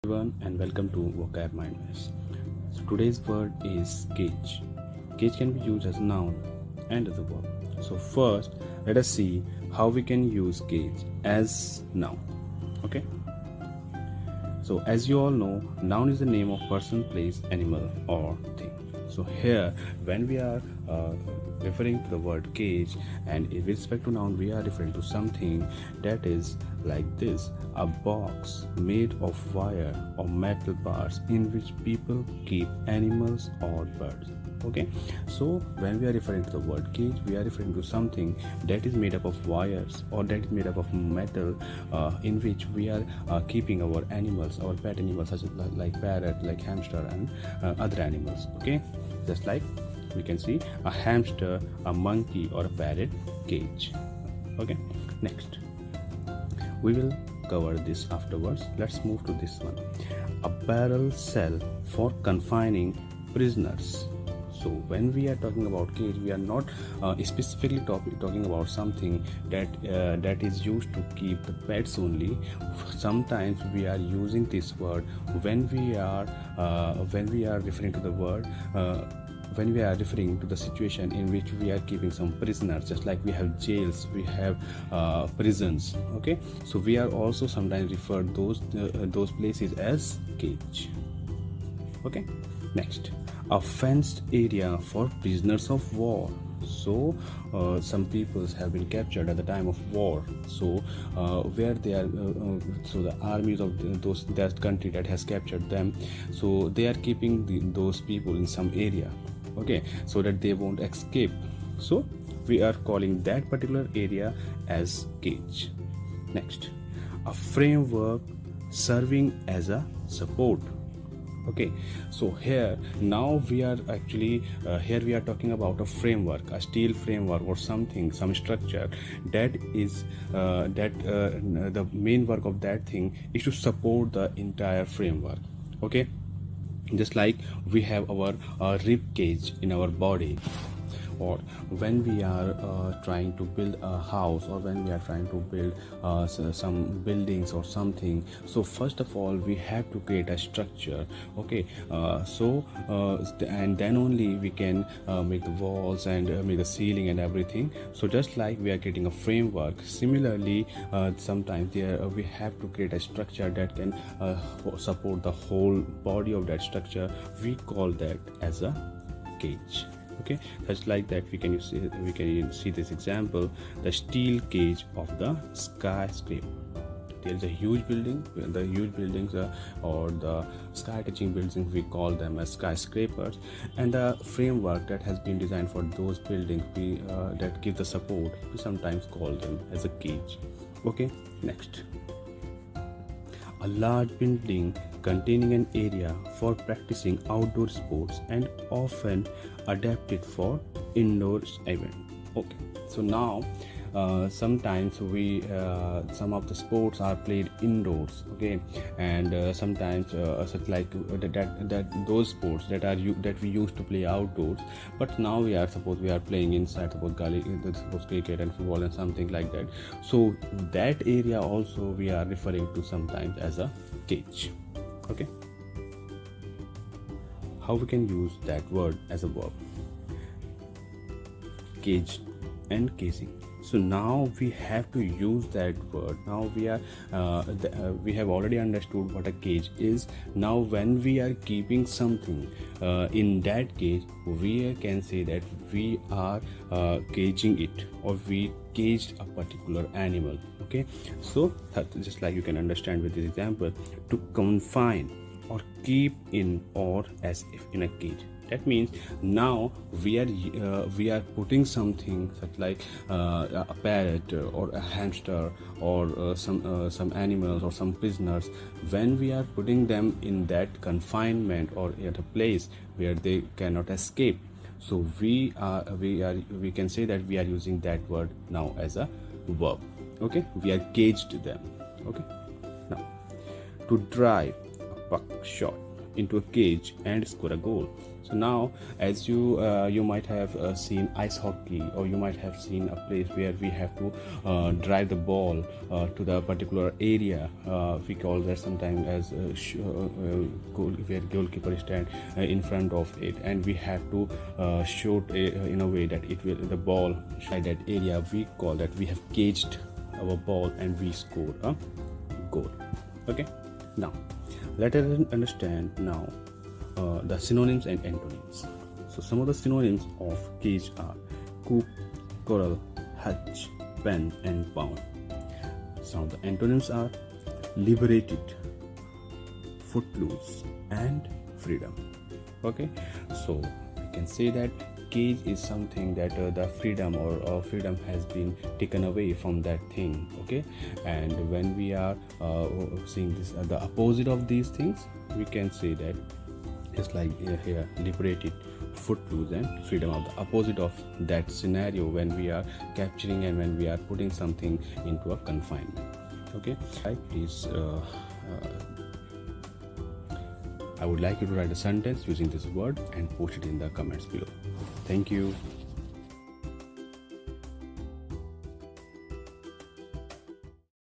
Everyone and welcome to Vocab Mindmaps. So today's word is cage. Cage can be used as a noun and as a verb. So first, let us see how we can use cage as noun. Okay. So as you all know, noun is the name of person, place, animal, or thing. So here, when we are referring to the word cage, and with respect to noun, we are referring to something that is like this: a box made of wire or metal parts in which people keep animals or birds. Okay, so when we are referring to the word cage, we are referring to something that is made up of wires or that is made up of metal, in which we are keeping our animals, our pet animals, such as like parrot, like hamster, and other animals. Okay, just like we can see a hamster, a monkey, or a parrot cage. Okay, next we will cover this afterwards. Let's move to this one: a barrel cell for confining prisoners. So when we are talking about cage, we are not specifically talking about something that is used to keep the pets only. Sometimes we are using this word when we are referring to the word. When we are referring to the situation in which we are keeping some prisoners, just like we have jails, we have prisons. Okay, so we are also sometimes refer those places as cage. Okay, next, a fenced area for prisoners of war. So some peoples have been captured at the time of war, so where they are so the armies of that country that has captured them, so they are keeping those people in some area, okay, so that they won't escape. So we are calling that particular area as cage. Next, a framework serving as a support. Okay, so here now we are actually here we are talking about a framework, a steel framework or something, some structure that is the main work of that thing is to support the entire framework. Okay, just like we have our rib cage in our body, or when we are trying to build a house, or when we are trying to build some buildings or something. So first of all, we have to create a structure. Okay, and then only we can make the walls and make the ceiling and everything. So just like we are creating a framework, similarly sometimes we have to create a structure that can support the whole body of that structure. We call that as a cage. Okay, just like that we can see this example: the steel cage of the skyscraper. There is a huge building, the huge buildings or the sky touching buildings, we call them as skyscrapers, and the framework that has been designed for those buildings that give the support, we sometimes call them as a cage. Okay, next, a large building containing an area for practicing outdoor sports and often adapted for indoor events. Okay, so now sometimes some of the sports are played indoors. Okay, and sometimes such like that those sports that we used to play outdoors, but now we are playing inside, suppose cricket and football and something like that. So that area also we are referring to sometimes as a cage. Okay, how we can use that word as a verb: caged and casing. So now we have to use that word. Now we have already understood what a cage is. Now when we are keeping something in that cage, we can say that we are caging it, or we caged a particular animal. Okay, so just like you can understand with this example: to confine or keep in, or as if in a cage. That means now we are putting something such like a parrot or a hamster or some animals or some prisoners. When we are putting them in that confinement or at a place where they cannot escape, so we can say that we are using that word now as a verb. Okay, we are caged them. Okay, now to drive a buckshot. into a cage and score a goal. So now, as you might have seen ice hockey, or you might have seen a place where we have to drive the ball to the particular area. We call that sometimes as goal, where goalkeeper stand in front of it, and we have to shoot in a way that it will the ball inside that area. We call that we have caged our ball and we score a goal. Okay, now let us understand now the synonyms and antonyms. So some of the synonyms of cage are coop, coral, hutch, pen, and pound. Some of the antonyms are liberated, footloose, and freedom. Okay, so we can say that cage is something that the freedom or freedom has been taken away from that thing. Okay, and when we are seeing this the opposite of these things, we can say that it's like here liberated, footloose, and freedom of the opposite of that scenario when we are capturing and when we are putting something into a confinement. Okay, please I would like you to write a sentence using this word and post it in the comments below. Thank you.